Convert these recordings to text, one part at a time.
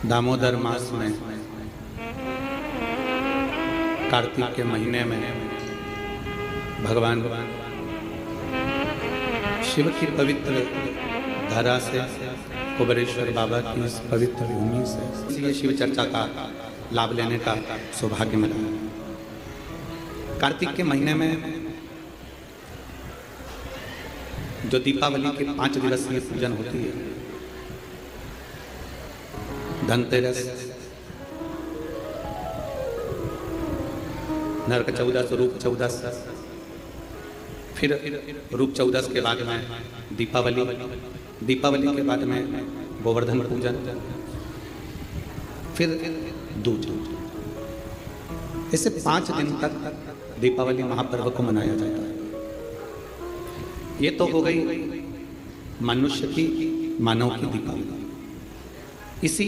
दामोदर मास में कार्तिक के महीने में भगवान शिव की पवित्र धरा से कुबेरेश्वर बाबा की इस पवित्र भूमि से इसलिए शिव चर्चा का लाभ लेने का सौभाग्य मिला। कार्तिक के महीने में जो दीपावली के 5 दिवसीय पूजन होती है, धनतेरस, नरक चौदस, रूप चौदस, फिर रूप चौदस के बाद में दीपावली, दीपावली के बाद में गोवर्धन पूजन, फिर दूज। इससे 5 दिन तक दीपावली महापर्व को मनाया जाता है। ये तो हो गई मनुष्य की, मानव की दीपावली। इसी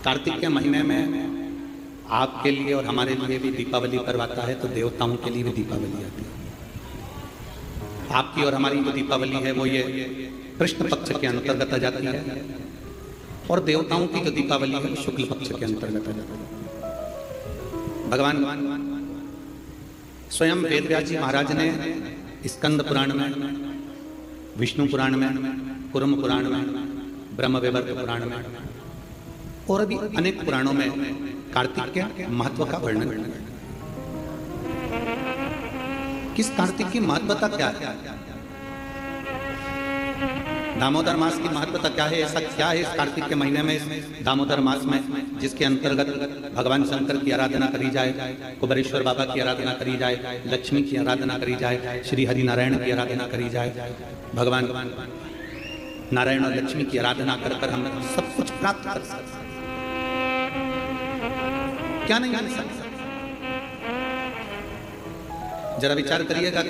कार्तिक के महीने में आपके लिए और हमारे लिए भी दीपावली पर्व आता है, तो देवताओं के लिए भी दीपावली आती है। आपकी और हमारी जो दीपावली है वो ये कृष्ण पक्ष के अंतर्गत आ जाती है, और देवताओं की जो दीपावली है वो शुक्ल पक्ष के अंतर्गत आ जाती है। भगवान स्वयं वेद व्यास जी महाराज ने स्कंद पुराण में, विष्णु पुराण में, कुर्म पुराण में, ब्रह्म वैवर्त पुराण में और भी अनेक पुराणों में कार्तिक के महत्व का वर्णन किया। किस कार्तिक की महत्वता क्या है, दामोदर मास की महत्वता क्या है, ऐसा क्या है इस कार्तिक के महीने में, इस दामोदर मास में, जिसके अंतर्गत भगवान शंकर की आराधना करी जाए, कुबेरेश्वर बाबा की आराधना करी जाए, लक्ष्मी की आराधना करी जाए, श्री हरि नारायण की आराधना करी जाए। भगवान नारायण और लक्ष्मी की आराधना कर कर हम सब कुछ प्राप्त कर सकते, क्या नहीं कर सकते। जरा विचार करिएगा,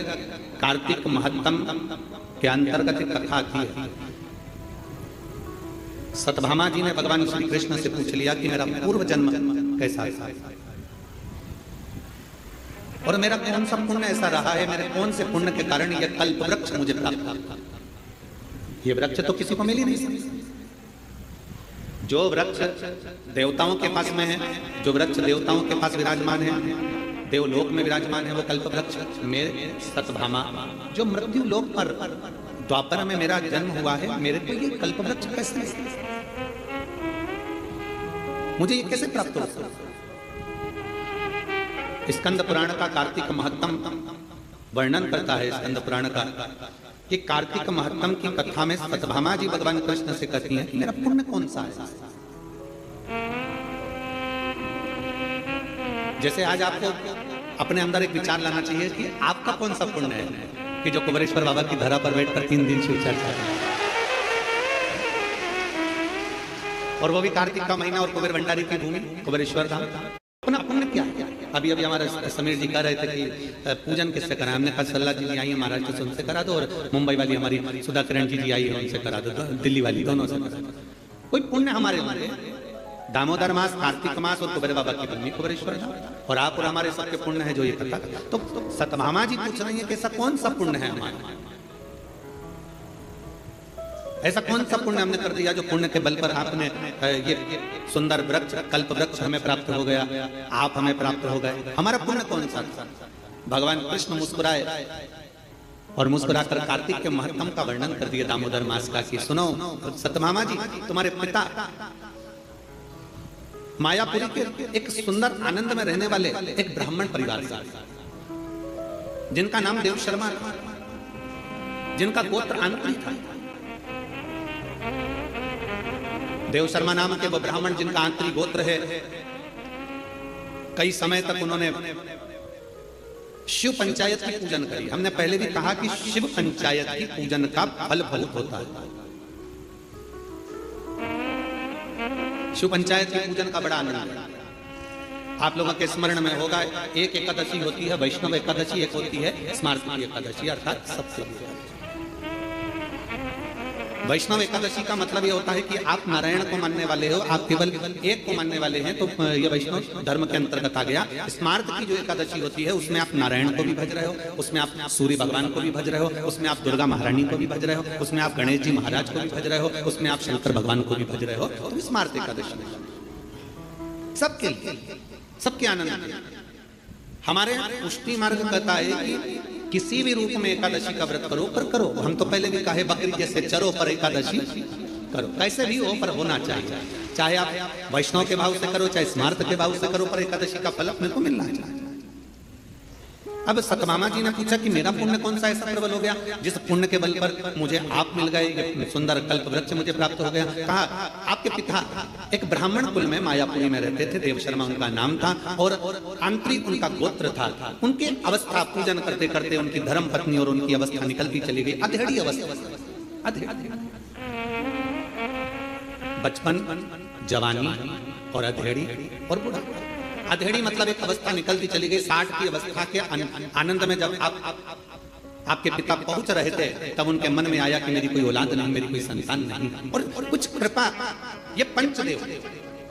कार्तिक महत्तम के अंतर्गत एक कथा आती है। सतभामा जी ने भगवान श्री कृष्ण से पूछ लिया कि मेरा पूर्व जन्म कैसा है और मेरा कौन सा पुण्य ऐसा रहा है, मेरे कौन से पुण्य के कारण यह कल्प वृक्ष मुझे प्राप्त हुआ। ये वृक्ष तो किसी को मिल ही नहीं सकता। जो वृक्ष देवताओं के पास में है, जो वृक्ष देवताओं के पास विराजमान है, देवलोक में विराजमान है, वो कल्प वृक्ष मेरे सतभामा, जो मृत्यु लोक पर द्वापर में मेरा जन्म हुआ है, मेरे को ये कल्प वृक्ष कैसे, मुझे ये कैसे प्राप्त हो। स्कंद पुराण का कार्तिक महत्तम वर्णन करता है। स्कंद पुराण का कि कार्तिक महत्तम की कथा में सतभामा जी भगवान कृष्ण से कहती हैं कि मेरा पुण्य कौन सा है। जैसे आज आपको अपने अंदर एक विचार लाना चाहिए कि आपका कौन सा पुण्य है कि जो कुबेरेश्वर बाबा की धरा पर बैठकर 3 दिन शिव चर्चा है, और वो भी कार्तिक का महीना और कुबेर भंडारी की भूमि कुबेरेश्वर धाम। अपना पुण्य क्या है। अभी अभी हमारे समीर जी कह रहे थे कि पूजन किससे करा, हमने कहा सल्ला जी आई है महाराष्ट्र से, उनसे करा दो, और मुंबई वाली हमारी सुधा किरण जी आई है, उनसे करा दो, दिल्ली वाली, दोनों से करा दो। कोई पुण्य हमारे लिए दामोदर मास, कार्तिक मास और कुबेर बाबा की भूमि कुबेरेश्वर धाम, और आप और हमारे सबके पुण्य है जो ये पता। तो सतभामा जी पूछ रही है कि ऐसा कौन सा पुण्य है हमारा, ऐसा कौन सा पुण्य हमने कर दिया जो पुण्य के बल पर आपने ये सुंदर वृक्ष, कल्प वृक्ष हमें प्राप्त हो गया, आप हमें प्राप्त हो गए। हमारा पुण्य कौन सा था। भगवान कृष्ण मुस्कुराए और मुस्कुराकर कार्तिक के महत्तम का वर्णन कर दिया दामोदर मास का कि सुनो सतभामा जी, तुम्हारे पिता मायापुरी के एक सुंदर आनंद में रहने वाले एक ब्राह्मण परिवार से, जिनका नाम देव शर्मा था, जिनका गोत्र आंत्री था। देव शर्मा नाम के वो ब्राह्मण जिनका आंतरी गोत्र है, कई समय तक उन्होंने शिव पंचायत की पूजन करी। हमने पहले भी कहा कि शिव पंचायत की पूजन का फल बहुत होता है। शिव पंचायत के पूजन का बड़ा आनंद है। आप लोगों के स्मरण में होगा, एक एकादशी होती है वैष्णव एकादशी, एक होती है स्मार्ती एकादशी, अर्थात सबसे वैष्णव एकादशी का मतलब ये होता है कि आप नारायण को मानने वाले हो, आप केवल एक को मानने वाले हैं, तो ये वैष्णव धर्म के अंतर्गत आ गया। स्मार्त की जो एकादशी होती है उसमें आप नारायण को भी भज रहे हो, उसमें आप सूर्य भगवान को भी भज रहे हो, उसमें आप दुर्गा महारानी को भी भज रहे हो, उसमें आप गणेश जी महाराज को भी भज रहे हो, उसमें आप शंकर भगवान को भी भज रहे हो। तो स्मार्त एकादशी सबके लिए, सबके आनंद के लिए। हमारे पुष्टि मार्ग कहता है कि किसी भी रूप में एकादशी का व्रत करो, पर करो। हम तो पहले भी कहे बकरी जैसे चरो पर एकादशी करो, कैसे भी हो पर होना चाहिए। चाहे आप वैष्णव के भाव से करो, चाहे स्मार्त के भाव से करो, पर एकादशी का फल अपने को मिलना चाहिए। अब सतमामा जी ने पूछा कि मेरा पुण्य कौन सा ऐसा प्रबल हो गया जिस पुण्य के बल पर मुझे आप मिल गए, ये सुंदर कल्प वृक्ष मुझे प्राप्त हो गया। कहा आपके पिता एक ब्राह्मण कुल में मायापुरी में रहते थे, देव शर्मा उनका नाम था, और आंतरिक उनका गोत्र था। उनकी अवस्था पूजन करते करते उनकी धर्म पत्नी और उनकी अवस्था निकलती चली गई, अधेड़ी अवस्था, बचपन, जवानी और अधेड़ी और बुढ़ापा। अधेड़ी मतलब एक अवस्था निकलती चली गई। 60 की अवस्था के आनंद में जब आपके पिता पहुंच रहे थे, तब उनके मन में आया कि मेरी कोई औलाद नहीं, मेरी कोई संतान नहीं, और कुछ कृपा। ये पंचदेव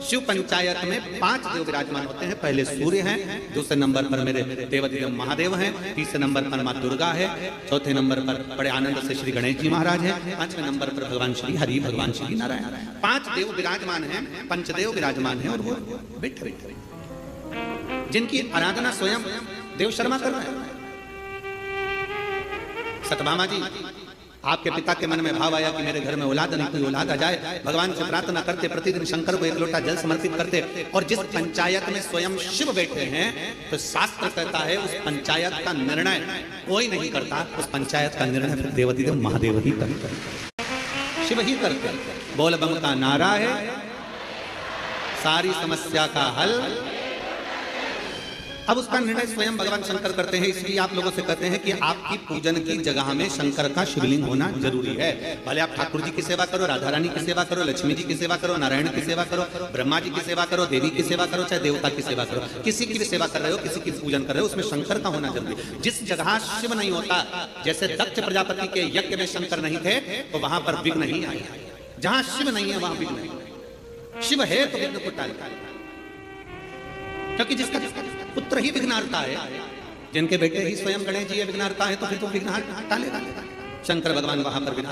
शिव पंचायत में 5 देव विराजमान होते हैं। पहले सूर्य हैं, दूसरे नंबर पर मेरे देवदेव महादेव हैं, तीसरे नंबर पर माँ दुर्गा है, चौथे नंबर पर बड़े आनंद से श्री गणेश जी महाराज हैं, 5वें नंबर पर भगवान श्री हरि, भगवान श्री नारायण। 5 देव विराजमान हैं, पंचदेव विराजमान हैं, और वो बैठे जिनकी आराधना स्वयं देव शर्मा कर रहे हैं। सतभामा जी, आपके पिता के मन में भाव आया कि मेरे घर में औलाद नहीं, कोई औलाद आ जाए। भगवान से प्रार्थना करते, प्रतिदिन शंकर को 1 लोटा जल समर्पित करते। और जिस पंचायत में स्वयं शिव बैठे हैं, तो शास्त्र कहता है उस पंचायत का निर्णय कोई नहीं करता, उस पंचायत का निर्णय फिर देवदेव महादेव ही करते, शिव ही करते। बोल बम का नारा है, सारी समस्या का हल। अब उसका निर्णय स्वयं भगवान शंकर करते हैं। इसलिए आप लोगों से कहते हैं कि आपकी पूजन की जगह में शंकर का शिवलिंग होना जरूरी है। भले आप ठाकुर जी की सेवा करो, राधा रानी की सेवा करो, लक्ष्मी जी की सेवा करो, नारायण की सेवा करो, ब्रह्मा जी की सेवा करो, देवी की सेवा करो, चाहे देवता की सेवा करो, किसी की भी सेवा कर रहे हो, किसी की पूजन कर रहे हो, उसमें शंकर का होना जरूरी है। जिस जगह शिव नहीं होता, जैसे दक्ष प्रजापति के यज्ञ में शंकर नहीं थे, तो वहां पर विघ्न नहीं आया। जहां शिव नहीं है वहां विघ्न नहीं। शिव है तो विघ्न को टाल, क्योंकि जिसका पुत्र ही विघ्नहर्ता है, जिनके बेटे ही स्वयं गणेश जी विघ्नहर्ता है, तो फिर तो विघ्न टालेगा। शंकर भगवान वहां पर विघ्न,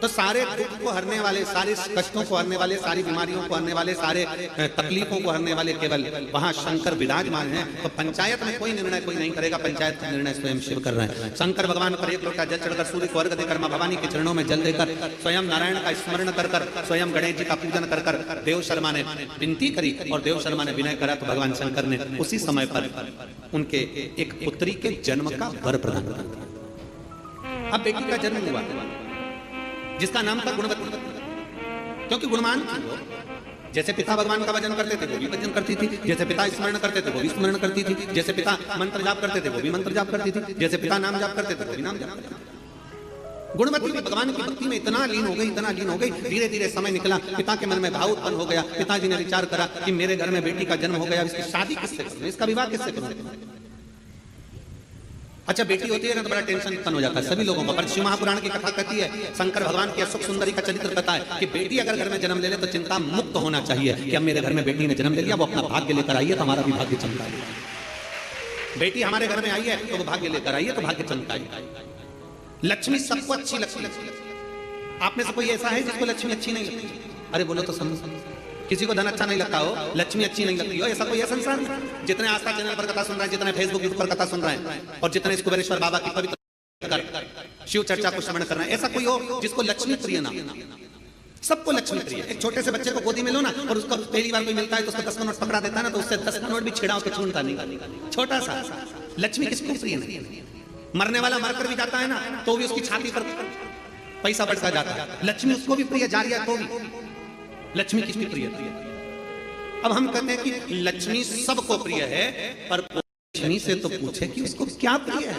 तो सारे दुख को हरने वाले, सारे कष्टों को हरने वाले, सारी बीमारियों को हरने वाले, सारे तकलीफों को हरने वाले केवल वहां शंकर विराजमान हैं। तो पंचायत में कोई निर्णय कोई नहीं करेगा, पंचायत का निर्णय स्वयं शिव कर रहे हैं। शंकर भगवान पर 1 लोटा जल चढ़कर, सूर्य को अर्घ देकर, मां भवानी के चरणों में जल देकर, स्वयं नारायण का स्मरण कर कर, स्वयं गणेश जी का पूजन कर कर देव शर्मा ने विनती करी और देव शर्मा ने विनय करा, तो भगवान शंकर ने उसी समय पर उनके एक पुत्री के जन्म का वर प्रदान कर दिया। अब बेटी का जन्म हुआ जिसका नाम था गुणवती, क्योंकि गुणवान थी वो। जैसे पिता भगवान का भजन करते थे वो भी भजन करती थी, जैसे पिता स्मरण करते थे वो भी स्मरण करती थी, जैसे पिता मंत्र जाप करते थे वो भी मंत्र जाप करती थी, जैसे पिता नाम जाप करते थे वो भी नाम जाप करती थी। गुणवती भगवान की भक्ति में इतना लीन हो गई, इतना लीन हो गई। धीरे धीरे समय निकला, पिता के मन में भाव उत्पन्न हो गया। पिताजी ने विचार करा कि मेरे घर में बेटी का जन्म हो गया, इसकी शादी किससे करूं, इसका विवाह किससे करूं। अच्छा, बेटी होती है ना तो बड़ा टेंशन उत्पन्न हो जाता है सभी लोगों को। पर शिव महापुराण की कथा कहती है, शंकर भगवान की अशोक सुंदरी का चरित्र कहता है कि बेटी अगर घर में जन्म ले ले तो चिंता मुक्त होना चाहिए कि अब मेरे घर में बेटी ने जन्म ले लिया, वो अपना भाग्य लेकर आई है तो हमारा भी भाग्य चमकाएगा। बेटी हमारे घर में आई है तो वो भाग्य लेकर आई है तो भाग्य चमकाएगा। लक्ष्मी सबको अच्छी लगती है। आप में से कोई ऐसा है जिसको लक्ष्मी अच्छी नहीं लगती? अरे बोलो तो समझ। किसी को धन अच्छा नहीं लगता हो, लक्ष्मी अच्छी नहीं लगती हो, ऐसा कोई है संसार में? जितने आस्था चैनल पर कथा सुन रहे हैं, जितने फेसबुक पर कथा सुन रहे हैं, और जितने कुबेरेश्वर बाबा की पवित्र शिव चर्चा को श्रवण कर रहे हैं, ऐसा कोई हो जिसको लक्ष्मी प्रिय ना? सबको लक्ष्मी प्रिय। एक छोटे से बच्चे को गोदी में लो ना, और उसको पहली बार कोई मिलता है तो उसका 10 का नोट पकड़ा देता है ना, तो उससे 10 का नोट भी छेड़ा उसको छूटता नहीं, छोटा सा। लक्ष्मी किसको प्रिय नहीं? मरने वाला मरकर भी जाता है ना, तो भी उसकी छाती पर पैसा बढ़ता जाता है। लक्ष्मी उसको भी प्रिय जा रही है, तो भी लक्ष्मी किसकी प्रिय? अब हम कहते हैं कि लक्ष्मी सबको प्रिय है, पर लक्ष्मी से तो पूछे कि उसको क्या प्रिय है।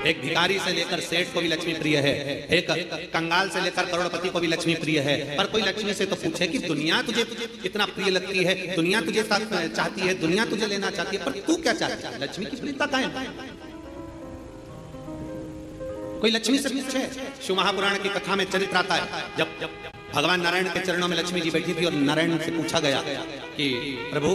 एक भिखारी से लेकर सेठ को भी लक्ष्मी प्रिय है, एक कंगाल से लेकर करोड़पति को भी लक्ष्मी प्रिय है, पर कोई लक्ष्मी से तो पूछे कि दुनिया तुझे इतना प्रिय लगती है, दुनिया तुझे चाहती है, दुनिया तुझे लेना चाहती है, पर तू क्या चाहती है? लक्ष्मी की प्रियता कायम है। कोई लक्ष्मी से पूछे। शिव महापुराण की कथा में चरित्र आता है, जब भगवान नारायण के चरणों में लक्ष्मी जी बैठी थी और नारायण से पूछा गया कि प्रभु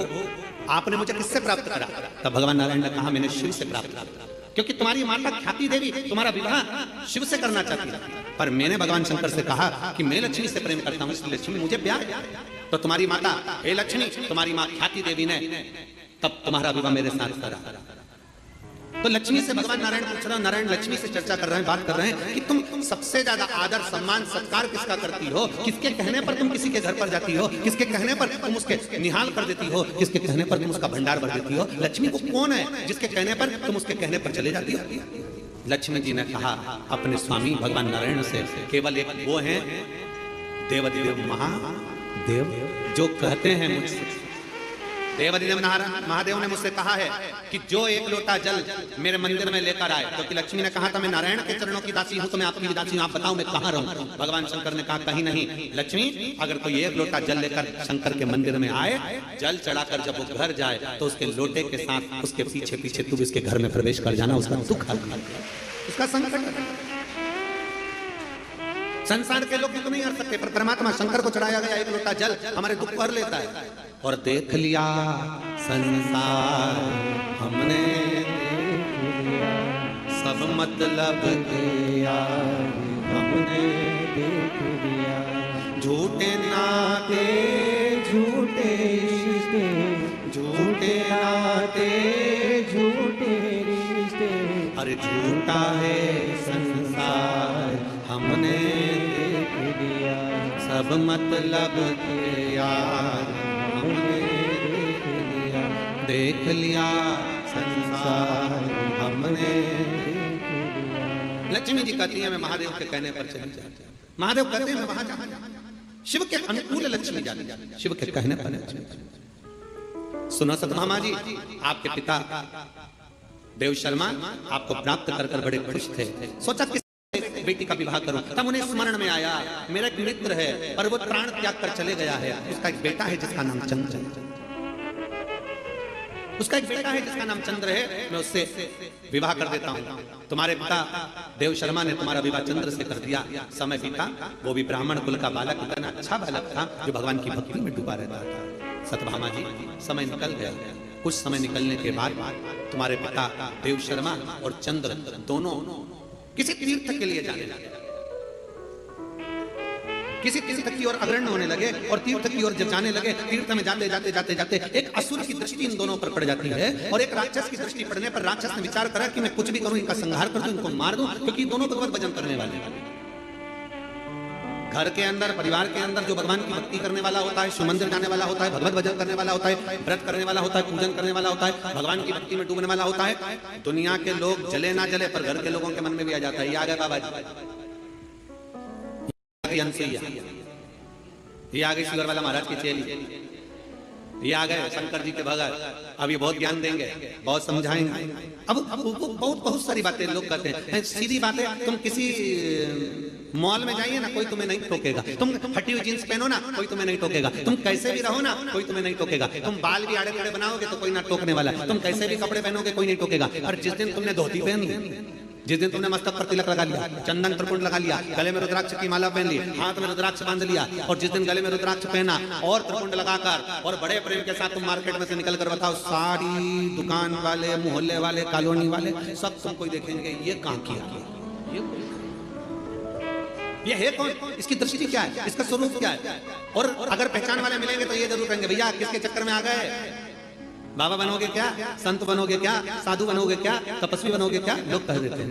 आपने मुझे किससे प्राप्त करा, तब भगवान नारायण ने कहा मैंने शिव से प्राप्त करा, क्योंकि तुम्हारी माता ख्याति देवी तुम्हारा विवाह शिव से करना चाहती है, पर मैंने भगवान शंकर से कहा कि मैं लक्ष्मी से प्रेम करता हूं, इसलिए लक्ष्मी मुझे प्यार है। तो तुम्हारी माता हे लक्ष्मी, तुम्हारी मां ख्याति देवी ने तब तुम्हारा विवाह मेरे साथ करा। तो लक्ष्मी से भगवान नारायण पूछ रहे हैं, नारायण लक्ष्मी से चर्चा कर रहे हैं, बात कर रहे हैं कि तुम सबसे ज्यादा आदर सम्मान सत्कार किसका करती हो, किसके कहने पर तुम किसी के घर पर जाती हो, किसके कहने पर तुम उसके निहाल कर देती हो, किसके कहने पर तुम उसका भंडार भर देती हो। लक्ष्मी को कौन है जिसके कहने पर तुम उसके कहने पर चले जाती हो। लक्ष्मी जी ने कहा अपने स्वामी भगवान नारायण से, केवल एक वो है देवाधिदेव महादेव जो कहते हैं मुझसे, देवाधिदेव महादेव ने मुझसे कहा है कि जो एक लोटा जल मेरे मंदिर में लेकर आए, क्योंकि लक्ष्मी ने कहा था मैं नारायण के चरणों की दासी हूं, तो मैं आपकी दासी हूं, आप बताओ मैं कहां रहूं। भगवान शंकर ने कहा कहीं नहीं लक्ष्मी, अगर कोई एक लोटा जल लेकर शंकर के मंदिर में आए, जल चढ़ाकर जब वो घर जाए तो उसके लोटे के साथ उसके पीछे पीछे तू इसके घर में प्रवेश कर जाना, उसका दुख हल कर, उसका संकट। संसार के लोग तो नहीं कर सकते, पर परमात्मा शंकर को चढ़ाया गया एक लोटा जल हमारे दुख को हर लेता है। और देख लिया संसार हमने, सब मतलब किया हमने, देख लिया झूठे नाते झूठे रिश्ते, झूठे नाते झूठे रिश्ते, अरे झूठा है संसार हमने देख लिया, सब मतलब के यार हमने देख लिया संसार हमने देख लिया। लक्ष्मी जी कहती है मैं महादेव के कहने पर चली जाती हूँ, महादेव कहते हैं मैं वहां जाऊं, शिव के अनुकूल लक्ष्मी जाती, शिव के कहने पर। सुनो सतभामा जी, आपके पिता देव शर्मा आपको प्राप्त कर बड़े खुश थे, सोचा किस बेटी का विवाह करूं, तब उन्हें स्मरण में आया मेरा एक मित्र है और वो प्राण त्याग कर चले गया है, उसका एक बेटा है जिसका नाम चंद्र, उसका एक बेटा है जिसका नाम चंद्र है, मैं उससे विवाह कर देता हूं। तुम्हारे पिता देव शर्मा ने तुम्हारा विवाह चंद्र से कर दिया, समय बीता, वो भी ब्राह्मण कुल का बालक, इतना अच्छा बालक था जो भगवान की भक्ति में डूबा रहता था। सतभामा जी समय निकल गया, कुछ समय निकलने के बाद तुम्हारे पिता देव शर्मा और चंद्र दोनों किसी तीर्थ के लिए जाने लगे, किसी तीर्थ की ओर अग्रणी होने लगे, और तीर्थ की ओर जब जाने लगे, तीर्थ में जाते जाते जाते जाते एक असुर की दृष्टि इन दोनों पर पड़ जाती है, और एक राक्षस की दृष्टि पड़ने पर राक्षस ने विचार करा कि मैं कुछ भी करूं, इनका संहार कर दूं, इनको मार दूं, क्योंकि दोनों भगवत भजन करने वाले हैं। घर के अंदर परिवार के अंदर जो भगवान की भक्ति करने वाला होता है, शिव मंदिर जाने वाला होता है, भगवत भजन करने वाला होता है, व्रत करने वाला होता है, पूजन करने वाला होता है, भगवान की भक्ति में डूबने वाला होता है, दुनिया के लोग जले ना जले पर घर के लोगों के मन में भी आ जाता है ये आ गए बाबा जी, ये आ गए शुगर वाला महाराज की चेली, ये आ गए शंकर जी के भगत, अब ये बहुत ज्ञान देंगे, बहुत समझाएंगे। अब बहुत सारी बातें लोग कहते हैं, सीधी बात है, तुम किसी मॉल में जाइए ना, कोई तुम्हें नहीं टोकेगा, तुम फटी हुई जींस पहनो ना, कोई तुम्हें नहीं टोकेगा, तुम कैसे भी रहो ना, कोई तुम्हें नहीं टोकेगा, तुम बाल भी आड़े टेढ़े बनाओगे तो कोई ना टोकने वाला है, तुम कैसे भी कपड़े पहनोगे कोई नहीं टोकेगा। और जिस दिन तुमने धोती पहन ली, जिस दिन तुमने मस्तक पर तिलक लगा लिया, चंदन त्रिपुंड लगा लिया, गले में रुद्राक्ष की माला पहन ली, हाथ में रुद्राक्ष बांध लिया, और जिस दिन गले में रुद्राक्ष पहना और त्रिपुंड लगाकर और बड़े प्रेम के साथ तुम मार्केट में से निकल कर बताओ, सारी दुकान वाले, मोहल्ले वाले, कॉलोनी वाले सब तुमको देखेंगे ये कहां किया, ये है कौन, इसकी दृष्टि क्या है, इसका स्वरूप क्या है। और अगर पहचान वाले मिलेंगे तो ये जरूर कहेंगे भैया किसके चक्कर में आ गए, बाबा बनोगे क्या, संत बनोगे क्या, साधु बनोगे क्या, तपस्वी बनोगे क्या, लोग कह देते हैं।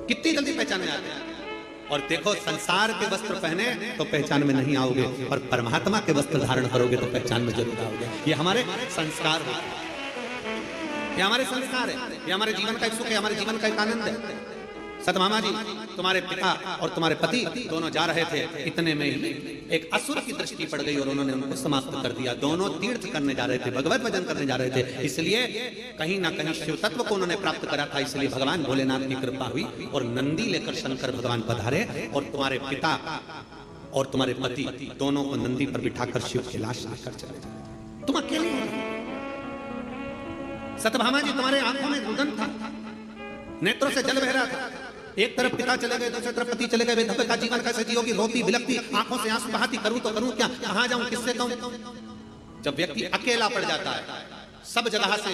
कितनी जल्दी पहचान में आते हैं। और देखो संसार के वस्त्र पहने तो पहचान में नहीं आओगे, और परमात्मा के वस्त्र धारण करोगे तो पहचान में जरूर आओगे। ये हमारे संस्कार होते हैं, ये हमारे संस्कार है, ये हमारे जीवन का एक सुख है, हमारे जीवन का एक आनंद है। सतभामा जी, तुम्हारे पिता और तुम्हारे पति दोनों जा रहे थे, इतने में ही एक असुर की दृष्टि पड़ गई और उन्होंने उनको समाप्त कर दिया। दोनों तीर्थ करने जा रहे थे, भगवत भजन करने जा रहे थे, इसलिए कहीं ना कहीं शिव तत्व को उन्होंने प्राप्त करा था, इसलिए भगवान भोलेनाथ की कृपा हुई और नंदी लेकर शंकर भगवान पधारे, और तुम्हारे पिता और तुम्हारे पति दोनों को नंदी पर बिठाकर शिव की लाश लेकर चले जाए। तुम अकेले हो। सतभामा जी, तुम्हारे आंखों में रुदन था, नेत्रों से जल बह रहा था, एक तरफ पिता चले गए, दूसरी तरफ पति चले गए, बेधब्बे का जीवन कैसे जियोगी, रोती बिलखती आंखों से आंसू बहाती, करूं तो करूं क्या, कहां जाऊं, किससे कहूं। जब व्यक्ति अकेला पड़ जाता है, सब जगह से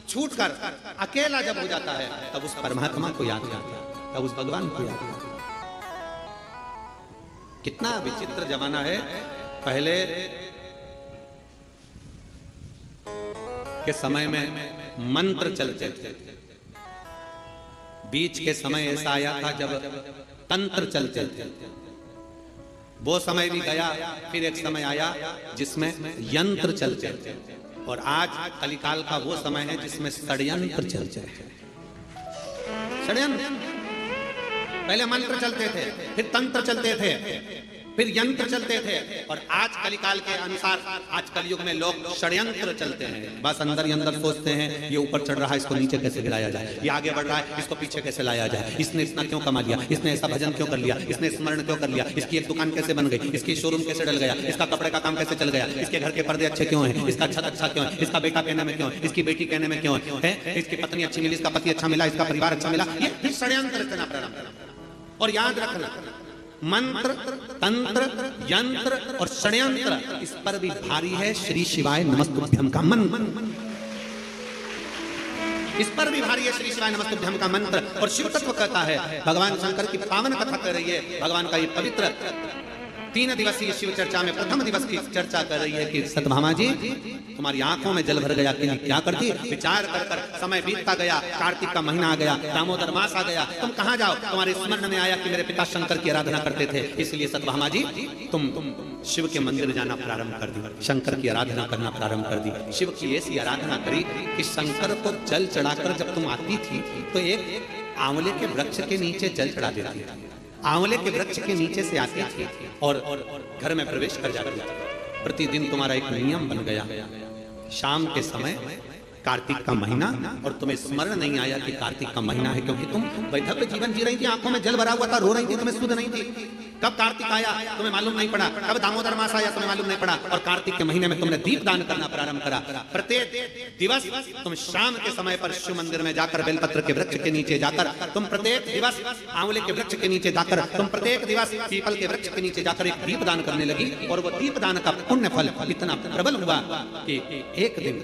छूटकर अकेला जब हो जाता है, तब उस परमात्मा को याद करता है, तब उस भगवान को याद करता है। कितना विचित्र जमाना है। पहले के समय में मंत्र चलते थे, बीच के समय ऐसा आया था जब तंत्र चलते थे, वो समय भी गया। फिर एक समय आया जिसमें यंत्र चलते थे, और आज कलिकाल का वो समय है जिसमें षड्यंत्र चलते हैं। षड्यंत्र, पहले मंत्र चलते थे, फिर तंत्र चलते थे, फिर यंत्र चलते थे, और आज कलिकाल के अनुसार आज कलयुग में लोग षड्यंत्र चलते हैं। बस अंदर ही अंदर सोचते हैं ये ऊपर चढ़ रहा है, इसको नीचे कैसे गिराया जाए, ये आगे बढ़ रहा है, इसको पीछे कैसे लाया जाए, इसने इतना क्यों कमा लिया, इसने ऐसा भजन क्यों कर लिया, इसने स्मरण क्यों कर लिया, इसकी एक दुकान कैसे बन गई, इसकी शोरूम कैसे डल गया, इसका कपड़े का काम कैसे चल गया, इसके घर के पर्दे अच्छे क्यों हैं, इसका छत अच्छा क्यों है, इसका बेटा कहने में क्यों है, इसकी बेटी कहने में क्यों है, इसकी पत्नी अच्छी मिली, इसका पति अच्छा मिला, इसका परिवार अच्छा मिला। ये फिर षड्यंत्र रचना प्रारंभ। और याद रखना, मंत्र, तंत्र, यंत्र और षड्यंत्र, इस पर भी भारी है श्री शिवाय नमस्तुभ्यम का मंत्र। इस पर भी भारी है श्री शिवाय नमस्तुभ्यम का मंत्र। और शिव तत्व कहता है, भगवान शंकर की पावन कथा कर रही है, भगवान का ये पवित्र 3 दिवसीय शिव चर्चा में प्रथम दिवस की चर्चा कर रही है कि सतभामा जी तुम्हारी आंखों में जल भर गया कि क्या करती, विचार कर कर समय बीतता गया, कार्तिक का महीना आ गया, दामोदर मास आ गया, तुम कहां जाओ, तुम्हारे स्मरण में आया कि मेरे पिता शंकर की आराधना करते थे, इसलिए सतभामा जी तुम शिव के मंदिर जाना प्रारंभ कर दी, शंकर की आराधना करना प्रारंभ कर दी। शिव की ऐसी आराधना करी कि शंकर को जल चढ़ाकर जब तुम आती थी तो एक आंवले के वृक्ष के नीचे जल चढ़ा देती थी, आंवले के वृक्ष के नीचे से आती थी और घर में प्रवेश कर जाती थी। प्रतिदिन तुम्हारा एक नियम बन गया, शाम के समय कार्तिक का महीना, और तुम्हें स्मरण नहीं आया कि कार्तिक का महीना है, क्योंकि तुम वैधव्य जीवन जी रही थी, आंखों में जल भरा हुआ था, रो रही थी, तुम्हें सुध नहीं थी। कब कार्तिक आया तुम्हें मालूम नहीं पड़ा, कब दामोदर मास आया तुम्हें मालूम नहीं पड़ा, और कार्तिक के महीने में तुमने दीप दान करना प्रारंभ करा। प्रत्येक दिवस तुम शाम के समय पर शिव मंदिर में जाकर बेलपत्र के वृक्ष के नीचे जाकर, तुम प्रत्येक दिवस आंवले के वृक्ष के नीचे जाकर, तुम प्रत्येक दिवस पीपल के वृक्ष के नीचे जाकर एक दीप दान करने लगी, और वो दीप दान का पुण्य फल इतना प्रबल हुआ कि एक दिन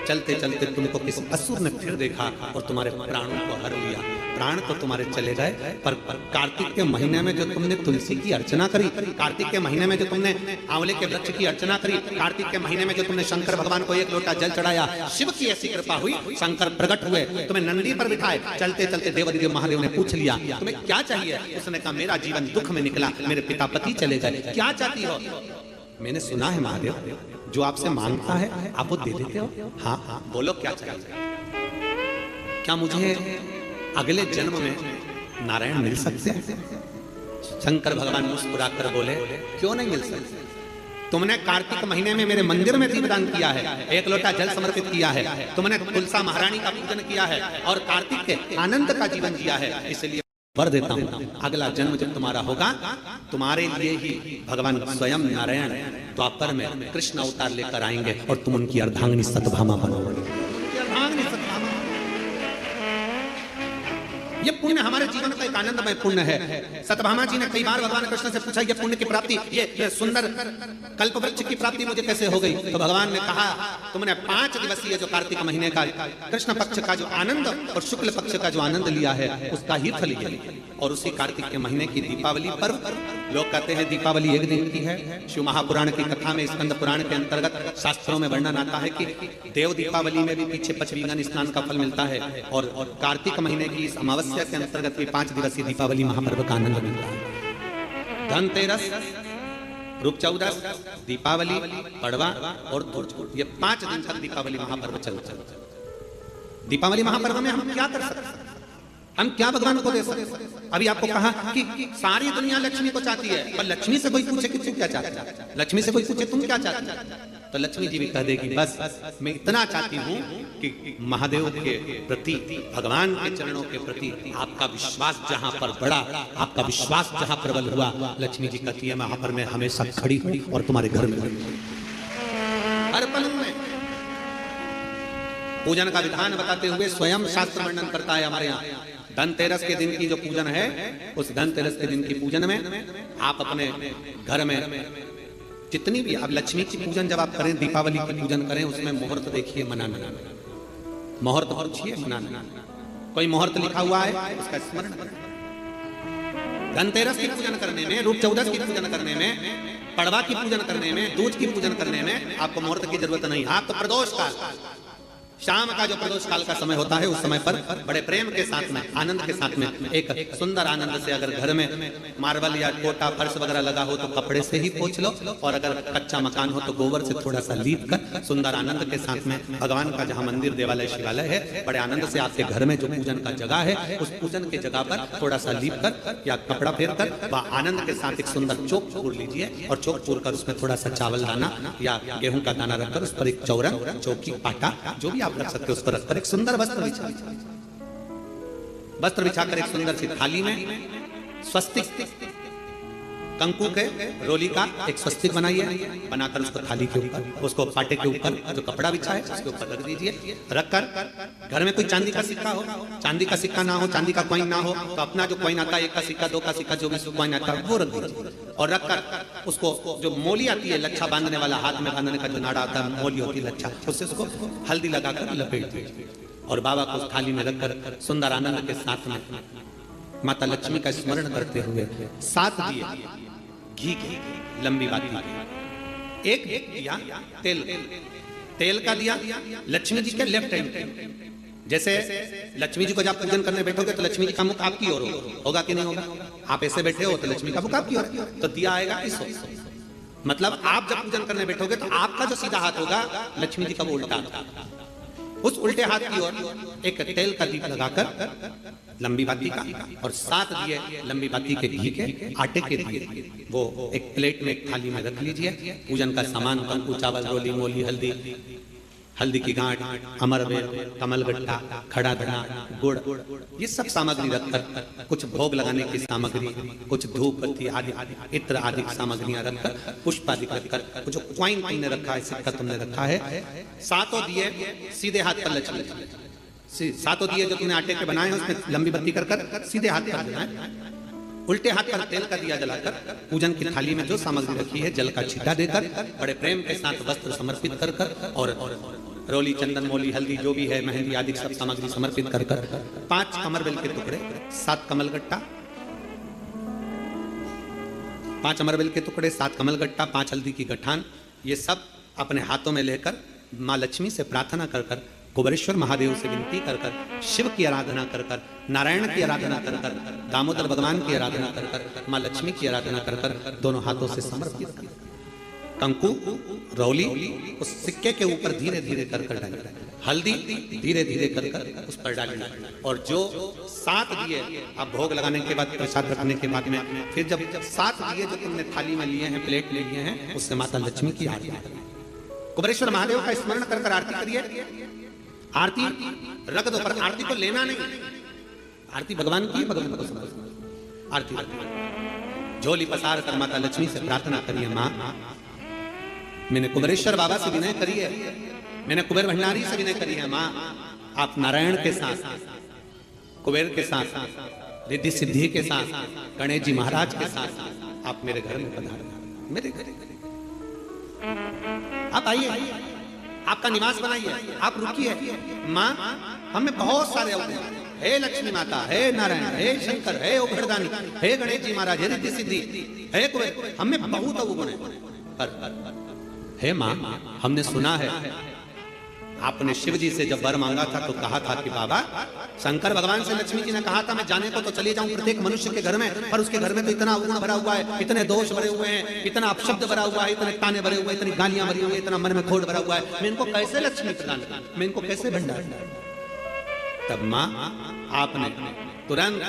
चलते चलते तुमको किसी असुर ने फिर देखा और तुम्हारे प्राणों को हर लिया। प्राण तो तुम्हारे चले गए, पर कार्तिक के महीने में जो तुमने तुलसी की अर्चना करी, कार्तिक के महीने में जो तुमने आंवले के वृक्ष की अर्चना करी, कार्तिक के महीने में जो तुमने शंकर भगवान को एक लोटा जल चढ़ाया, शिव की ऐसी कृपा हुई, शंकर प्रकट हुए, तुम्हें नंदी पर बिठाए, चलते चलते देवादिदेव महादेव ने पूछ लिया तुम्हें क्या चाहिए। उसने कहा मेरा जीवन दुख में निकला, मेरे पिता पति चले गए, क्या चाहती हो। मैंने सुना है महादेव जो आपसे मांगता है आप वो दे देते हो। हाँ हाँ बोलो क्या चाहिए। क्या मुझे अगले जन्म में नारायण मिल सकते हैं। शंकर भगवान मुस्कुराकर बोले क्यों नहीं मिल सकते, तुमने कार्तिक महीने में मेरे मंदिर में दीपदान किया है, एक लोटा जल समर्पित किया है, तुमने तुलसा महारानी का पूजन किया है और कार्तिक के आनंद का जीवन जिया है, इसलिए वर देता हूं अगला जन्म जब तुम्हारा होगा तुम्हारे लिए ही भगवान स्वयं नारायण द्वापर में कृष्ण अवतार लेकर आएंगे और तुम उनकी अर्धांगिनी सतभामा बनोगे। ये पुण्य हमारे जीवन का एक आनंदमय पुण्य है। सतभामा जी ने कई बार भगवान कृष्ण से पूछा ये पुण्य की प्राप्ति, ये सुंदर कल्पवृक्ष की प्राप्ति मुझे कैसे हो गई। तो भगवान ने कहा तुमने 5 दिवसीय जो कार्तिक महीने का कृष्ण पक्ष का जो आनंद और शुक्ल पक्ष का जो आनंद लिया है उसका ही फल ये। और उसी कार्तिक के महीने की दीपावली पर्व, लोग कहते हैं दीपावली एक दिन की है। शिव महापुराण की कथा में स्कंद पुराण के अंतर्गत शास्त्रों में वर्णन आता है कि देव दीपावली में भी पीछे पचवीगन स्नान का फल मिलता है और कार्तिक महीने की इस अमावस्या के अंतर्गत भी 5 दिवसीय दीपावली महापर्व का आनंद मिलता है। धनतेरस, रूप चौदस, दीपावली, पड़वा और दूज, ये 5 दिन तक दीपावली महापर्व चलता है। दीपावली महापर्व में हम क्या कर सकते हैं, हम क्या भगवान को दे सकते हैं। अभी आपको कहा कि सारी दुनिया लक्ष्मी को चाहती है, पर लक्ष्मी से कोई पूछे कि तुम क्या चाहते हो, लक्ष्मी से कोई पूछे तुम क्या चाहते हो, तो लक्ष्मी जी भी कह देगी बस मैं इतना चाहती हूँ कि महादेव के प्रति, भगवान के चरणों के प्रति आपका विश्वास जहाँ पर बढ़ा, आपका विश्वास जहाँ प्रबल हुआ, लक्ष्मी जी कहती है मैं वहां पर मैं हमेशा खड़ी हूँ और तुम्हारे घर में हर पल में। पूजन का विधान बताते हुए स्वयं शास्त्र वर्णन करता है हमारे यहाँ, धनतेरस के दिन की जो पूजन है, उस धनतेरस के दिन की पूजन में आप अपने घर में जितनी भी आप लक्ष्मी की पूजन जब आप करें, दीपावली की पूजन करें, उसमें मुहूर्त देखिए, मनाना, मुहूर्त पूछिए, मनाना। कोई मुहूर्त लिखा हुआ है उसका स्मरण करें। धनतेरस की पूजन करने में, रूप चौदस की पूजन करने में, पड़वा की पूजन करने में, दूज की पूजन करने में आपको मुहूर्त की जरूरत नहीं। आप तो प्रदोष काल, शाम का जो प्रदोष काल का समय होता है, उस समय पर बड़े प्रेम के साथ में, आनंद के साथ में, एक सुंदर आनंद से, अगर घर में मार्बल या कोटा फर्श वगैरह लगा हो तो कपड़े से ही पोंछ लो, और अगर कच्चा मकान हो तो गोबर से थोड़ा सा लीप कर सुंदर आनंद के साथ में भगवान का जहाँ मंदिर, देवालय, शिवालय है, बड़े आनंद से आपके घर में जो पूजन का जगह है, उस पूजन की जगह पर थोड़ा सा लीप कर या कपड़ा फेर कर वह आनंद के साथ एक सुंदर चौक पूर लीजिए, और चौक पूर कर उसमें थोड़ा सा चावल दाना या गेहूं का दाना रखकर उस पर एक चौरंग, चौकी, पाटा, जो भी आप रख सकते हो उस पर रखकर एक सुंदर वस्त्र बिछाकर एक सुंदर सी थाली में स्वस्तिक, कंकु के रोली का एक स्वस्तिक बनाइए, बनाकर उसको थाली के ऊपर, उसको पाटे के ऊपर जो कपड़ा बिछा है उसके ऊपर रख दीजिए। रखकर घर में कोई चांदी का सिक्का हो, चांदी का सिक्का ना हो, चांदी का कॉइन ना हो, तो अपना जो कॉइन आता है, 1 का सिक्का, 2 का सिक्का, जो भी कॉइन आता है वो रख दीजिए। और रखकर उसको जो मोली आती है, लच्छा बांधने वाला, हाथ में बांधने का जो नाड़ा आता है, मोली होती है लच्छा, उससे उसको हल्दी लगाकर लपेट दीजिए, और बाबा को उस थाली में रखकर सुंदर आनंद के साथ में माता लक्ष्मी का स्मरण करते हुए 7 दिए घी की लंबी बाती, एक दिया तेल का दिया लक्ष्मी जी के लेफ्ट हैंड। जैसे लक्ष्मी जी को जब पूजन करने बैठोगे तो लक्ष्मी जी का मुख आपकी ओर होगा कि नहीं होगा? आप ऐसे बैठे हो तो लक्ष्मी का मुख आपकी ओर, तो दिया आएगा इस ओर। मतलब आप जब पूजन करने बैठोगे तो आपका जो सीधा हाथ होगा, लक्ष्मी जी का वो उल्टा होगा। उस उल्टे हाथ की ओर एक तेल का दीप लगाकर लंबी बाती का, और 7 दिए लंबी बाती के घी के, आटे के दिए, वो एक प्लेट में, एक थाली में रख लीजिए। पूजन का सामान, कंकु, चावल, रोली, मोली, हल्दी की गांठ, अमरवेल, कमलगट्टा, खड़ा धना, गुड़, ये सब सामग्री रखकर, कुछ भोग लगाने की सामग्री, कुछ धूप बत्ती आदि, इत्र आदि सामग्रियां रखकर, पुष्प आदि रखकर, जो क्वाइन तुमने रखा है, सिक्का तुमने रखा है, 7 दिए सीधे हाथ पर लचक, 7 दिए जो तुमने आटे के बनाए हैं उसमें लंबी बत्ती कर सीधे हाथ पर बनाए, उल्टे हाथ पर तेल का दिया जलाकर पूजन की थाली में जो सामग्री रखी है जल का छींटा देकर, बड़े प्रेम के साथ वस्त्र समर्पित कर कर, और रोली, चंदन, मोली, हल्दी जो भी है, मेहंदी आदि सब सामग्री समर्पित कर कर, 5 अमरवेल के टुकड़े, 7 कमलगट्टा, 5 अमरवेल के टुकड़े, 7 कमलगट्टा, 5 हल्दी की गठान, ये सब अपने हाथों में लेकर माँ लक्ष्मी से प्रार्थना कर कर, कुबेरेश्वर महादेव से विनती कर कर, शिव की आराधना कर कर, नारायण की आराधना कर कर, दामोदर भगवान की आराधना कर कर, माँ लक्ष्मी की आराधना कर कर, दोनों हाथों से समर्पित कर, कंकु, रौली उस सिक्के के ऊपर धीरे धीरे कर कर डालना, हल्दी धीरे धीरे कर कर उस पर डालना, और जो 7 दिए आप भोग लगाने के बाद, प्रसाद रखने के बाद में, फिर जब 7 दिए जो तुमने थाली में लिए हैं, प्लेट में लिए हैं, उससे माता लक्ष्मी की आरती, कुबेरेश्वर महादेव का स्मरण कर कर आरती करिए। आरती रख दो, पर आरती को लेना नहीं, आरती भगवान की, भगवान को समझ, आरती झोली पसार कर माता लक्ष्मी से प्रार्थना करिए, माँ मैंने कुबेरेश्वर बाबा से विनय करी है, मैंने कुबेर भंडारी से विनय करी है, माँ आप नारायण के साथ, कुबेर के साथ, रिद्धि सिद्धि के साथ, गणेश जी महाराज के साथ आप मेरे घर में पधारो, मेरे घर आप आइए, आपका निवास बनाइए, आप रुकिए। माँ हमें बहुत सारे अवगुण, हे लक्ष्मी माता, हे नारायण, हे शंकर, हे उभरदानी, हे गणेश जी महाराज, हे रिद्धि सिद्धि, हे कुबेर, हमें बहुत अवगुण है, पर हे माँ हमने सुना है आपने शिव जी से जब वर मांगा था तो कहा था कि बाबा, शंकर भगवान से लक्ष्मी जी ने कहा था मैं जाने को तो चले जाऊं प्रत्येक मनुष्य के घर में, पर उसके घर में तो इतना अवगुण भरा हुआ है, इतने दोष भरे हुए हैं, इतना अपशब्द भरा हुआ है, इतने ताने भरे हुए, इतनी गालियां भरी हुई है, इतना मन में खोट भरा हुआ है, मैं इनको कैसे लक्ष्मी प्रदान करूं, मैं इनको कैसे भंडार। तब माँ आपने तुरंत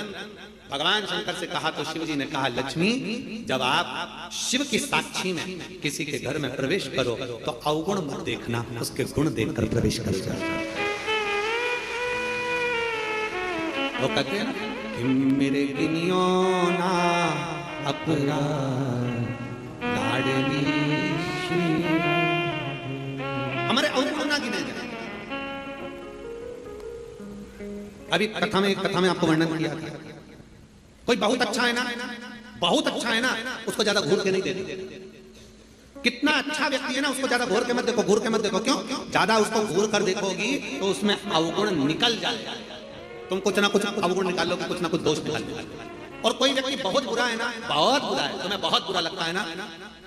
भगवान शंकर से कहा तो शिव जी ने कहा, लक्ष्मी जब आप शिव की साक्षी में किसी के घर में प्रवेश करो तो अवगुण मत देखना, उसके गुण देखकर प्रवेश करो। वो कहते हैं कि मेरे गिनियो ना अपना लाडली, हमारे अवगुण ना गिने जाए। अभी कथा में आपको वर्णन किया था, कोई बहुत अच्छा है ना, बहुत अच्छा है ना, उसको ज्यादा घूर के नहीं देते। कितना अच्छा व्यक्ति है ना, उसको ज्यादा घूर के मत देखो, घूर के मत देखो। क्यों? ज्यादा उसको घूर कर देखोगी तो उसमें अवगुण निकल जाएगा। तुम कुछ ना कुछ अवगुण निकाल लो, कुछ ना कुछ दोष निकाल लो। और कोई व्यक्ति बहुत बुरा है ना, बहुत बुरा है, तुम्हें बहुत बुरा लगता है ना,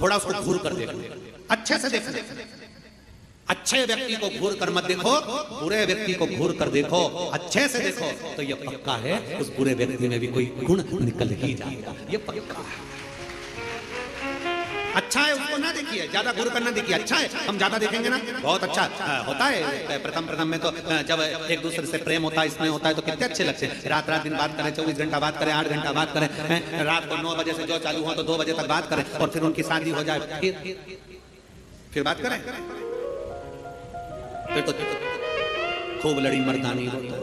थोड़ा उसको घूर कर देखो, अच्छे से देखो। अच्छे व्यक्ति को घूर कर मत देखो, बुरे व्यक्ति को घूर कर देखो, अच्छे से देखो, तो ये पक्का है उस बुरे व्यक्ति में भी कोई गुण निकल ही जाएगा, ये पक्का है। अच्छा है उसको ना देखिए, ज्यादा घूर कर ना देखिए। अच्छा है, हम ज्यादा देखेंगे ना, बहुत अच्छा होता है। प्रथम में तो जब एक दूसरे से प्रेम होता है, इसमें होता है, तो कितने अच्छे लगते हैं। रात दिन बात करें, 24 घंटा बात करें, 8 घंटा बात करें, रात को 9 बजे से जो चालू हो तो 2 बजे तक बात करें, और फिर उनकी शादी हो जाए, फिर बात करें, फिर तो खूब लड़ी मर्दानी होता है।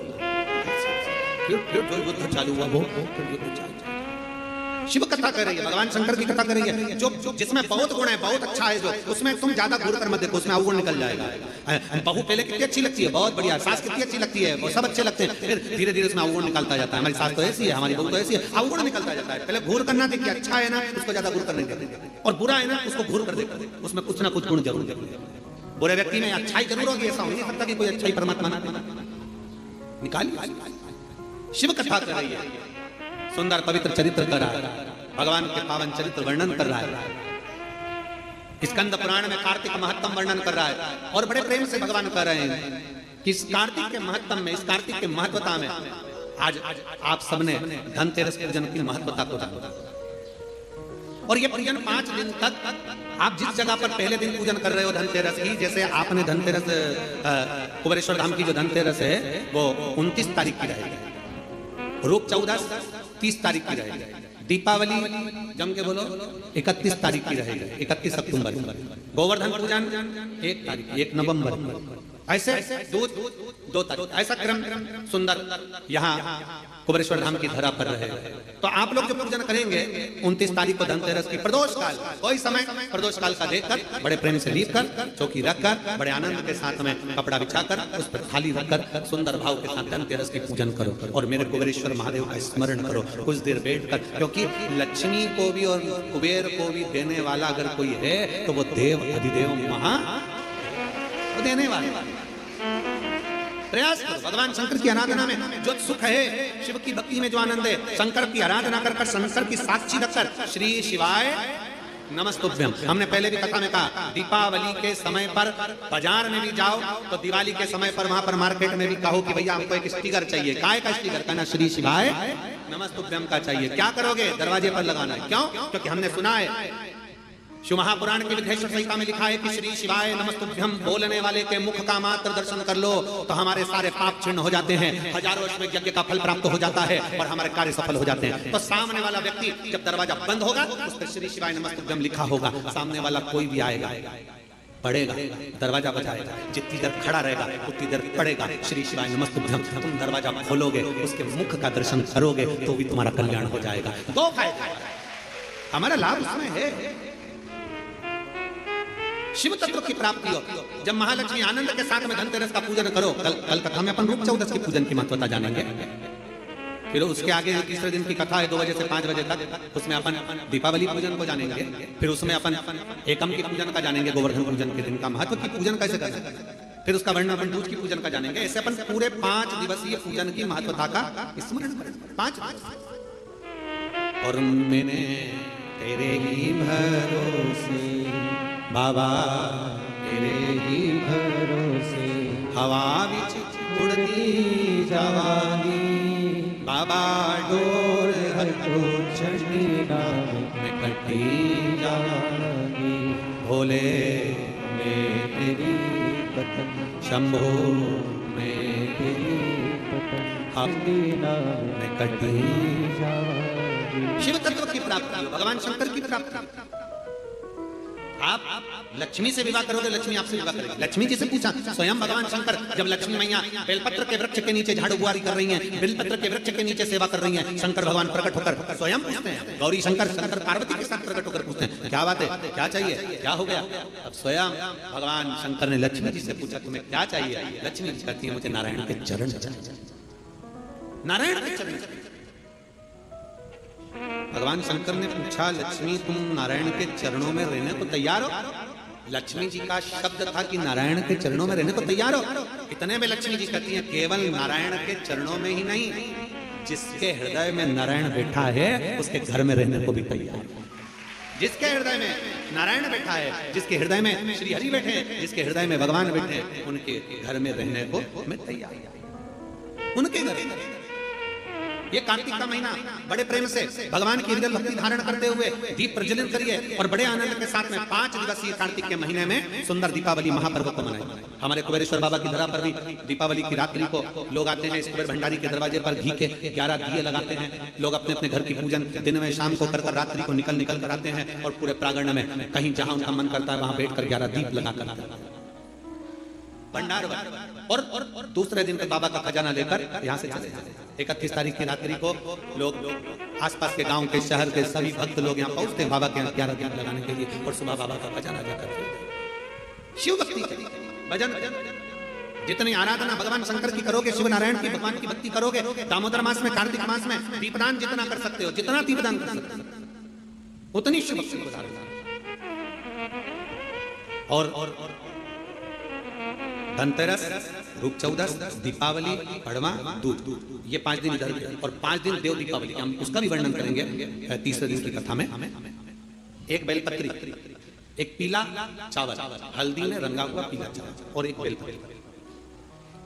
फिर जो युद्ध चालू हुआ वो युद्ध चालू। शिव कथा कर रही है, भगवान शंकर की कथा कर रही है, जो जिसमें बहुत गुण है, बहुत अच्छा है, जो उसमें तुम ज्यादा घूर कर मत देखो, उसमें अवगुण निकल जाएगा। बहू पहले कितनी अच्छी लगती है, बहुत बढ़िया, सास कितनी अच्छी लगती है, वो सब अच्छे लगते हैं, फिर धीरे धीरे उसमें अवगुण निकलता जाता है। हमारी सास तो ऐसी है, हमारी बहू तो ऐसी है, अवगुण निकलता जाता है। पहले घूर करना देखिए, अच्छा है ना उसको ज्यादा घूर करने देते, और बुरा है ना उसको घूर कर देखो, उसमें कुछ ना कुछ गुण जरूर देखो। बुरे व्यक्ति में अच्छाई जरूर होगी, ऐसा हो नहीं सकता कि कोई अच्छाई परमात्मा ना निकालिए। शिव कथा कर रही है, सुंदर पवित्र चरित्र कर रहा है, भगवान के पावन चरित्र वर्णन कर रहा है। स्कंद पुराण में कार्तिक महत्तम वर्णन कर रहा है, और बड़े प्रेम से भगवान कह रहे हैं कि इस कार्तिक के महत्तम में, इस कार्तिक के महत्वता में आज आप सबने धनतेरस पूजन की महत्वता को जाना। और ये पूजन 5 दिन तक आप जिस जगह पर पहले दिन पूजन कर रहे हो धनतेरस की, जैसे आपने धनतेरस कुबेरेश्वर धाम की जो धनतेरस है वो 29 तारीख की रहेगी, रूप चौदस 30 तारीख की रहेगी, दीपावली जम के बोलो 31 तारीख की रहेगी, 31 अक्टूबर, गोवर्धन पूजन 1 तारीख, 1 नवंबर, ऐसे 2 तारीख, ऐसा क्रम सुंदर यहाँ कुबेरेश्वर धाम की धरा पर रहे। तो आप लोग जो पूजन करेंगे 29 तारीख को धनतेरस की प्रदोष काल, कोई समय प्रदोष काल का देखकर बड़े प्रेम से लीप कर, चौकी रखकर, बड़े आनंद के साथ में कपड़ा बिछाकर उस पर थाली रखकर सुंदर भाव के साथ धनतेरस की पूजन करो, और मेरे कुबेरेश्वर महादेव का स्मरण करो कुछ देर बैठकर, क्योंकि लक्ष्मी को भी और कुबेर को भी देने वाला अगर कोई है तो वो देव अधिदेव महा देने वाला। प्रयास करो भगवान शंकर की आराधना में जो सुख है, शिव की भक्ति में जो आनंद है, शंकर की आराधना कर शंकर की साक्षी रखकर श्री शिवाय नमस्तुभ्यम। हमने पहले भी कथा में कहा, दीपावली के समय पर बाजार में भी जाओ तो दिवाली के समय पर वहां पर मार्केट में भी कहो कि भैया हमको एक स्टिकर चाहिए, काय का स्टिकर, कहना श्री शिवाय नमस्तुभ्यम का चाहिए। क्या करोगे? दरवाजे पर लगाना है। क्यों? क्योंकि हमने सुना है, शिव महापुराण की विधेश्वर संहिता में लिखा है कि श्री शिवाय नमस्तुभ्यम बोलने वाले के मुख का मात्र दर्शन कर लो तो हमारे सारे पाप क्षीण हो जाते हैं, हजारों वर्ष में यज्ञ का फल प्राप्त हो जाता है और हमारे कार्य सफल हो जाते हैं। तो सामने वाला व्यक्ति जब दरवाजा बंद होगा उस पर श्री शिवाय नमस्तुभ्यम लिखा होगा, सामने वाला कोई भी आएगा पढ़ेगा, दरवाजा बजाएगा, जितनी देर खड़ा रहेगा उतनी देर पढ़ेगा श्री शिवाय नमस्तुभ्यम। तुम दरवाजा खोलोगे, उसके मुख का दर्शन करोगे तो भी तुम्हारा कल्याण हो जाएगा। दो फायदा हमारा लाभ उसमें है, शिव तत्व की प्राप्ति हो। जब महालक्ष्मी आनंद के साथ में धनतेरस का पूजन करो, कल कथा में अपन रूप चौदस के पूजन की महत्वता जानेंगे। फिर उसके आगे तीसरे दिन की कथा है 2 बजे से 5 बजे तक, उसमें अपन दीपावली पूजन को जानेंगे। फिर उसमें अपन एकम की पूजन का जानेंगे, गोवर्धन पूजन के दिन का महत्व की पूजन कैसे करना है। फिर उसका वर्णन अपन दूज की पूजन का जानेंगे। ऐसे अपन पूरे 5 दिवसीय पूजन की महत्वता का स्मरण करेंगे। 5 और मैंने तेरे ही भरोसे बाबा, तेरे ही भरोसे हवा बिच उड़ती जवानी, बाबा डोर हटो चढ़ी में कटी जवानी, भोले में तेरी पतन, शंभो में तेरी पतन, हफ्तीना में कटी जवानी। शिव तत्व की प्राप्ति, भगवान शंकर की प्राप्ति। आप लक्ष्मी से विवाह करोगे, लक्ष्मी आपसे विवाह करेगी। लक्ष्मी जी से पूछा, स्वयं भगवान शंकर जब लक्ष्मी मैया बेलपत्र के वृक्ष के नीचे झाड़ू बुआरी कर रही हैं, बेलपत्र के वृक्ष के नीचे सेवा कर रही हैं, शंकर भगवान प्रकट होकर स्वयं पूछते हैं, गौरी शंकर शंकर पार्वती के साथ प्रकट होकर पूछते हैं, क्या बात है, क्या चाहिए, क्या हो गया। अब स्वयं भगवान शंकर ने लक्ष्मी जी से पूछा, तुम्हें क्या चाहिए। लक्ष्मी जी कहती है, मुझे नारायण के चरण चाहिए। नारायण के चरण। भगवान शंकर ने पूछा, लक्ष्मी तुम नारायण के चरणों में रहने को तैयार हो? लक्ष्मी जी का शब्द था कि नारायण के चरणों में रहने को तैयार हो। इतने में लक्ष्मी जी कहती हैं, केवल नारायण के चरणों में ही नहीं, जिसके हृदय में नारायण बैठा है उसके घर में रहने को भी तैयार है। जिसके हृदय में नारायण बैठा है, जिसके हृदय में श्री हरि बैठे हैं, जिसके हृदय में भगवान बैठे हैं, उनके घर में रहने को मैं तैयार हूं। उनके घर में ये कार्तिक का महीना बड़े प्रेम से भगवान की हृदय भक्ति धारण करते हुए दीप प्रज्वलित करिए और बड़े आनंद के साथ में 5 दिवसीय कार्तिक के महीने में सुंदर दीपावली महापर्व को मनाएं। हमारे कुबेरेश्वर बाबा की धरा पर भी दीपावली की रात्रि को लोग आते हैं, इस कुबेर भंडारी के दरवाजे पर घी के 11 दिए लगाते हैं। लोग अपने अपने घर की पूजन दिन में शाम को कर रात्रि को निकल कर आते हैं और पूरे प्रांगण में कहीं जहां उनका मन करता है वहां बैठकर 11 दीप लगाकर भंडार और दूसरे दिन तक बाबा का खजाना लेकर यहाँ से चले जाते हैं। 31 तारीख की रात्रि को लोग आसपास के गांव के शहर के सभी भक्त लोग यहाँ पहुंचते हैं बाबा के यहाँ 11 दीप लगाने के लिए और सुबह बाबा का खजाना लेकर शिव भक्ति भजन जितनी आराधना भगवान शंकर की करोगे, शिव नारायण की भगवान की भक्ति करोगे, दामोदर मास में कार्तिक मास में दीपदान जितना कर सकते हो, जितना दीपदान कर सकते हो उतनी शिव भक्ति को धारण। और धनतेरस, रूप चौदस, दीपावली, पड़वा, दूध, ये 5 दिन इधर और 5 दिन देव दीपावली, हम उसका भी वर्णन करेंगे तीसरे दिन की कथा में। एक बेलपत्री, एक पीला चावल, हल्दी में रंगा हुआ पीला चावल और एक बेलपत्री,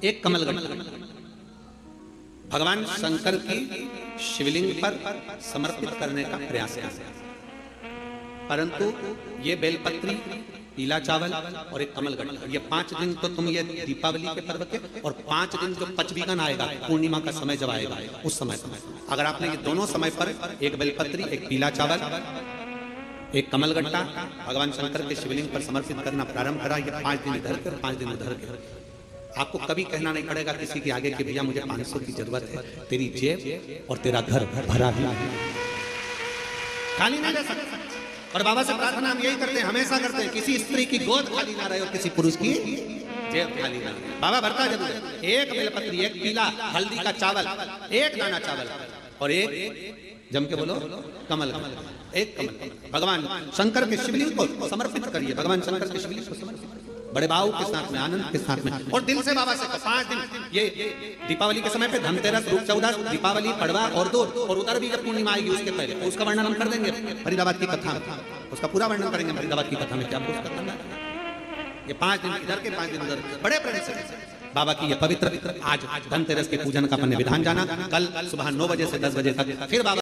एक कमलगट्टा भगवान शंकर की शिवलिंग पर समर्पित करने का प्रयास है। परंतु ये बेलपत्री, पीला चावल और एक कमलगट्टा, ये 5 दिन तो तुम ये दीपावली के पर्व के और 5 दिन जो पचवीगन आएगा पूर्णिमा का समय जब आएगा उस समय अगर आपने ये दोनों समय पर एक बेलपत्री, एक पीला चावल, एक कमलगट्टा भगवान शंकर के शिवलिंग पर समर्पित करना प्रारंभ करा, ये 5 दिन इधर के 5 दिन उधर के, आपको कभी कहना नहीं पड़ेगा किसी के आगे कि भैया मुझे 500 की जरूरत है, तेरी जेब और तेरा घर भरा ही खाली नहीं रह सकता। और बाबा से प्रार्थना हम यही करते हैं, हमेशा करते हैं, किसी स्त्री की गोद खाली ना रहे और किसी पुरुष की जेब खाली ना रहे। बाबा भरता जरूर है। एक बेलपत्री, एक पीला हल्दी का चावल, एक दाना चावल और एक जम के बोलो कमल, एक कमल भगवान शंकर के शिवलिंग को समर्पित करिए। भगवान शंकर के शिवलिंग को समर्पित बड़े भाव के साथ में, आनंद के साथ में और दिल से बाबा से 5 दिन ये दीपावली के समय पे धनतेरस, रूप चौदस, दीपावली, पड़वा और दूध और उधर भी जब पूर्णिमा आएगी उसके पहले उसका वर्णन हम कर देंगे फरीदाबाद की कथा में, उसका पूरा वर्णन करेंगे फरीदाबाद की कथा में क्या आपको उसका करना है। ये 5 दिन इधर के 5 दिन उधर बड़े प्रेम से बाबा की ये पवित्र आज धनतेरस के पूजन का हमने विधान जाना। कल सुबह 9 बजे से 10 बजे तक फिर बाबा